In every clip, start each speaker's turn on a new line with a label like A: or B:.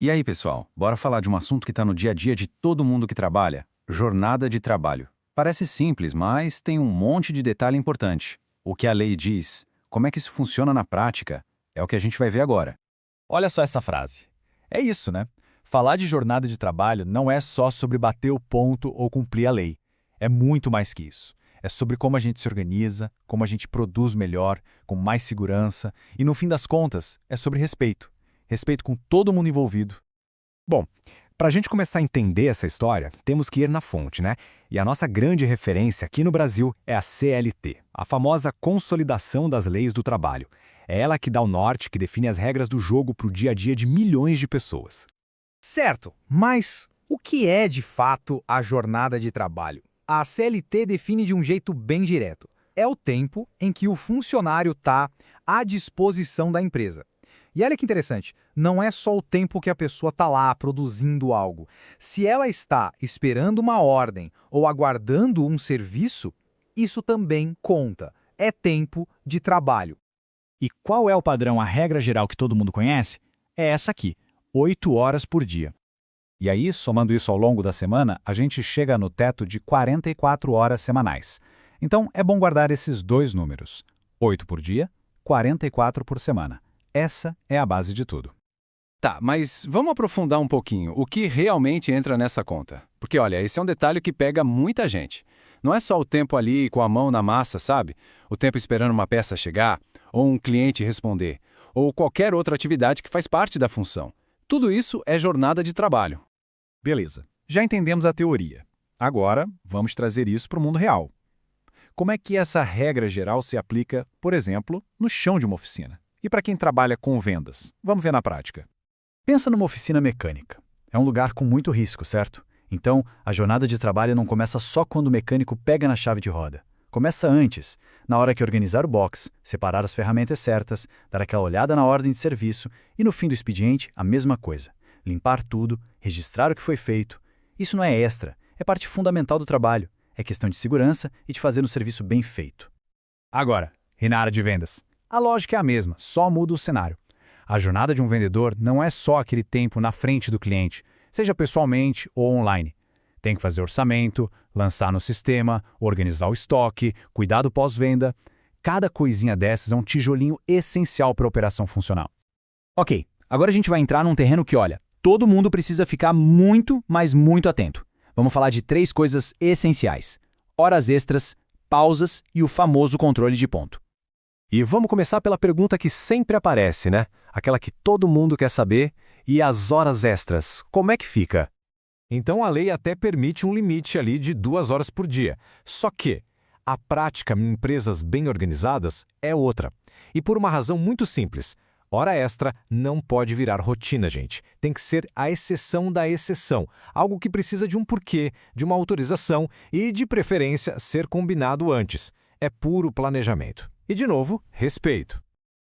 A: E aí, pessoal, bora falar de um assunto que está no dia a dia de todo mundo que trabalha: jornada de trabalho. Parece simples, mas tem um monte de detalhe importante. O que a lei diz, como é que isso funciona na prática, é o que a gente vai ver agora.
B: Olha só essa frase. É isso, né? Falar de jornada de trabalho não é só sobre bater o ponto ou cumprir a lei. É muito mais que isso. É sobre como a gente se organiza, como a gente produz melhor, com mais segurança e, no fim das contas, é sobre respeito. Respeito com todo mundo envolvido.
C: Bom, para a gente começar a entender essa história, temos que ir na fonte, né? E a nossa grande referência aqui no Brasil é a CLT, a famosa Consolidação das Leis do Trabalho. É ela que dá o norte, que define as regras do jogo para o dia a dia de milhões de pessoas.
D: Certo, mas o que é de fato a jornada de trabalho? A CLT define de um jeito bem direto. É o tempo em que o funcionário está à disposição da empresa. E olha que interessante, não é só o tempo que a pessoa está lá produzindo algo. Se ela está esperando uma ordem ou aguardando um serviço, isso também conta. É tempo de trabalho.
B: E qual é o padrão, a regra geral que todo mundo conhece? É essa aqui: 8 horas por dia.
C: E aí, somando isso ao longo da semana, a gente chega no teto de 44 horas semanais. Então, é bom guardar esses dois números: 8 por dia, 44 por semana. Essa é a base de tudo.
A: Tá, mas vamos aprofundar um pouquinho o que realmente entra nessa conta. Porque, olha, esse é um detalhe que pega muita gente. Não é só o tempo ali com a mão na massa, sabe? O tempo esperando uma peça chegar, ou um cliente responder, ou qualquer outra atividade que faz parte da função. Tudo isso é jornada de trabalho.
B: Beleza, já entendemos a teoria. Agora, vamos trazer isso para o mundo real. Como é que essa regra geral se aplica, por exemplo, no chão de uma oficina? E para quem trabalha com vendas? Vamos ver na prática.
C: Pensa numa oficina mecânica. É um lugar com muito risco, certo? Então, a jornada de trabalho não começa só quando o mecânico pega na chave de roda. Começa antes, na hora que organizar o box, separar as ferramentas certas, dar aquela olhada na ordem de serviço e, no fim do expediente, a mesma coisa. Limpar tudo, registrar o que foi feito. Isso não é extra, é parte fundamental do trabalho. É questão de segurança e de fazer um serviço bem feito.
B: Agora, e na área de vendas? A lógica é a mesma, só muda o cenário. A jornada de um vendedor não é só aquele tempo na frente do cliente, seja pessoalmente ou online. Tem que fazer orçamento, lançar no sistema, organizar o estoque, cuidar do pós-venda. Cada coisinha dessas é um tijolinho essencial para a operação funcional.
E: Ok, agora a gente vai entrar num terreno que, olha, todo mundo precisa ficar muito, mas muito atento. Vamos falar de 3 coisas essenciais: horas extras, pausas e o famoso controle de ponto.
C: E vamos começar pela pergunta que sempre aparece, né? Aquela que todo mundo quer saber: e as horas extras, como é que fica? Então a lei até permite um limite ali de 2 horas por dia. Só que a prática em empresas bem organizadas é outra. E por uma razão muito simples: hora extra não pode virar rotina, gente. Tem que ser a exceção da exceção. Algo que precisa de um porquê, de uma autorização e, de preferência, ser combinado antes. É puro planejamento. E, de novo, respeito.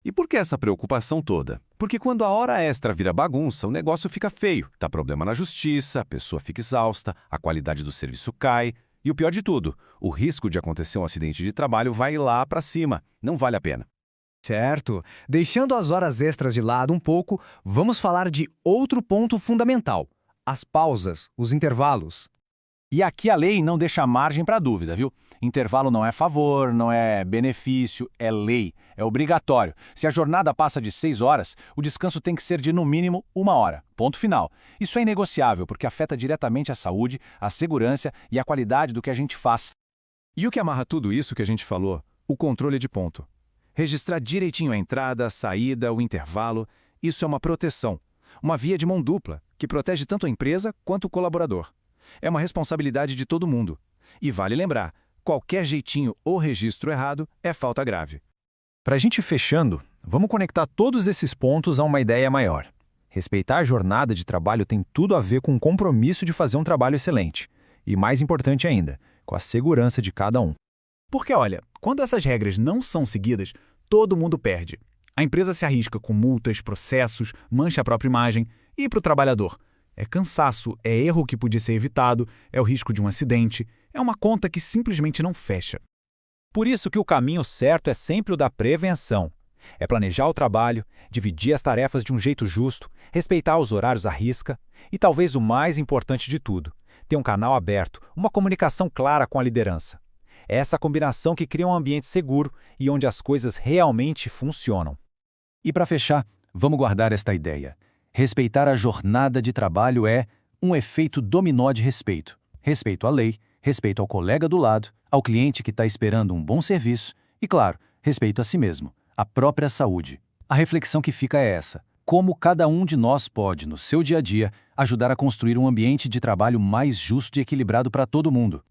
F: E por que essa preocupação toda? Porque quando a hora extra vira bagunça, o negócio fica feio. Dá problema na justiça, a pessoa fica exausta, a qualidade do serviço cai. E o pior de tudo, o risco de acontecer um acidente de trabalho vai lá para cima. Não vale a pena.
D: Certo. Deixando as horas extras de lado um pouco, vamos falar de outro ponto fundamental: as pausas, os intervalos.
B: E aqui a lei não deixa margem para dúvida, viu? Intervalo não é favor, não é benefício, é lei, é obrigatório. Se a jornada passa de 6 horas, o descanso tem que ser de no mínimo 1 hora. Ponto final. Isso é inegociável porque afeta diretamente a saúde, a segurança e a qualidade do que a gente faz.
F: E o que amarra tudo isso que a gente falou? O controle de ponto. Registrar direitinho a entrada, a saída, o intervalo. Isso é uma proteção. Uma via de mão dupla, que protege tanto a empresa quanto o colaborador. É uma responsabilidade de todo mundo. E vale lembrar, qualquer jeitinho ou registro errado é falta grave.
C: Para a gente ir fechando, vamos conectar todos esses pontos a uma ideia maior. Respeitar a jornada de trabalho tem tudo a ver com o compromisso de fazer um trabalho excelente. E mais importante ainda, com a segurança de cada um.
B: Porque, olha, quando essas regras não são seguidas, todo mundo perde. A empresa se arrisca com multas, processos, mancha a própria imagem. E para o trabalhador? É cansaço, é erro que podia ser evitado, é o risco de um acidente, é uma conta que simplesmente não fecha.
E: Por isso que o caminho certo é sempre o da prevenção.
B: É planejar o trabalho, dividir as tarefas de um jeito justo, respeitar os horários à risca e, talvez o mais importante de tudo, ter um canal aberto, uma comunicação clara com a liderança. É essa combinação que cria um ambiente seguro e onde as coisas realmente funcionam.
G: E para fechar, vamos guardar esta ideia. Respeitar a jornada de trabalho é um efeito dominó de respeito. Respeito à lei, respeito ao colega do lado, ao cliente que está esperando um bom serviço e, claro, respeito a si mesmo, a própria saúde. A reflexão que fica é essa: como cada um de nós pode, no seu dia a dia, ajudar a construir um ambiente de trabalho mais justo e equilibrado para todo mundo.